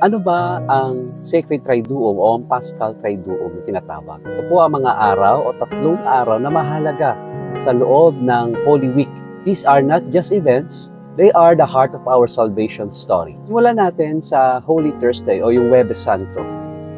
Ano ba ang Sacred Triduum o ang Paschal Triduum na tinatawag? Ito po ang mga araw o tatlong araw na mahalaga sa loob ng Holy Week. These are not just events, they are the heart of our salvation story. Simulan natin sa Holy Thursday o yung Huwebes Santo.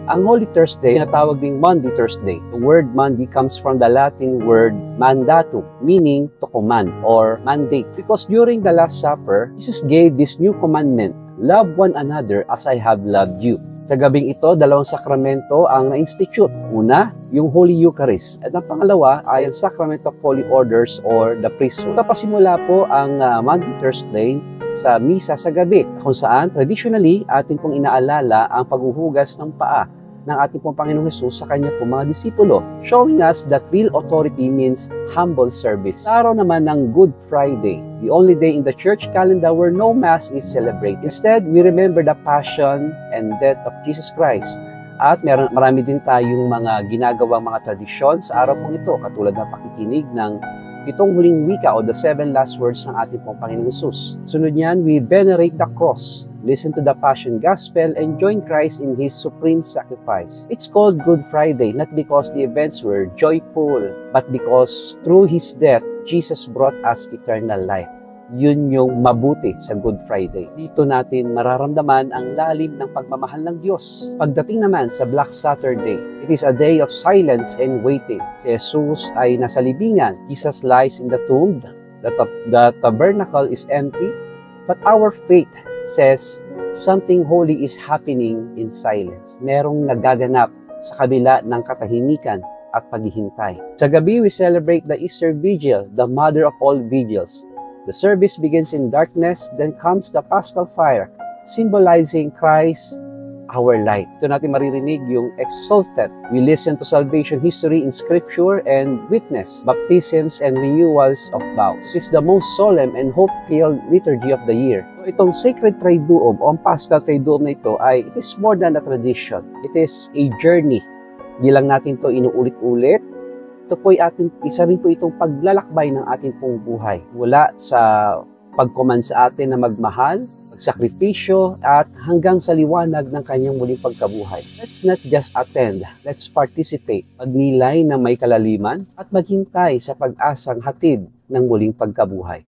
Ang Holy Thursday, tinatawag ding Maundy Thursday. The word Maundy comes from the Latin word mandatum, meaning to command or mandate. Because during the Last Supper, Jesus gave this new commandment, love one another as I have loved you. Sa gabing ito, dalawang sakramento ang na-institute. Una, yung Holy Eucharist. At ang pangalawa ay ang Sacrament of Holy Orders or the priesthood. Kapasimula po ang Maundy Thursday sa misa sa gabi, kung saan traditionally atin pong inaalala ang paghuhugas ng paa ng ating pong Panginoong Hesus sa kanya pong mga disipulo, showing us that real authority means humble service. Sa araw naman ng Good Friday, the only day in the church calendar where no Mass is celebrated. Instead, we remember the passion and death of Jesus Christ. At marami din tayong mga ginagawang mga tradisyon sa araw pong ito, katulad ng pakikinig ng pitong huling wika o the 7 last words ng ating pong Panginoong Hesus. Sunod niyan, we venerate the cross, listen to the Passion Gospel, and join Christ in His supreme sacrifice. It's called Good Friday, not because the events were joyful, but because through His death, Jesus brought us eternal life. Yun yung mabuti sa Good Friday. Dito natin mararamdaman ang lalim ng pagmamahal ng Diyos. Pagdating naman sa Black Saturday, it is a day of silence and waiting. Si Jesus ay nasa libingan. Jesus lies in the tomb. The tabernacle is empty. But our faith says something holy is happening in silence. Merong nagaganap sa kabila ng katahimikan at paghihintay. Sa gabi, we celebrate the Easter Vigil, the mother of all vigils. The service begins in darkness, then comes the Paschal fire, symbolizing Christ, our light. Ito natin maririnig yung exalted. We listen to salvation history in Scripture and witness baptisms and renewals of vows. It's the most solemn and hope-filled liturgy of the year. So, itong Sacred Triduum o ang Paschal Triduum na ito ay it is more than a tradition. It is a journey. Di lang natin ito inuulit-ulit. Ito po ay isa rin po itong paglalakbay ng ating pong buhay. Mula sa pagkoman sa atin na magmahal, magsakripisyo, at hanggang sa liwanag ng kanyang muling pagkabuhay. Let's not just attend, let's participate. Magnilay na may kalaliman at maghintay sa pag-asang hatid ng muling pagkabuhay.